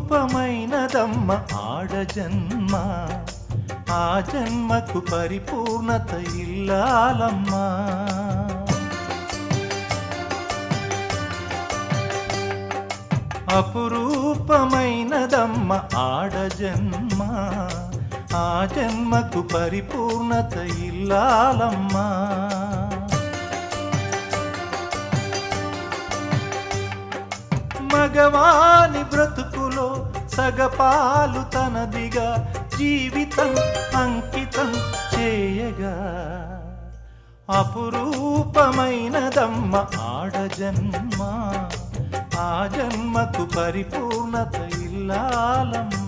అపురూపమైనదమ్మ ఆడజన్మ, ఆ జన్మకు పరిపూర్ణత ఇల్లాలమ్మా. అపురూపమైనదమ్మ ఆడజన్మ, ఆ జన్మకు పరిపూర్ణత ఇల్లాలమ్మా. మగవాని బ్రతుకులో సగపాలు తనదిగా జీవితం అంకితం చేయగా, అపురూపమైనదమ్మ ఆడజన్మ, ఆ జన్మకు పరిపూర్ణత ఇల్లాలమ్మ.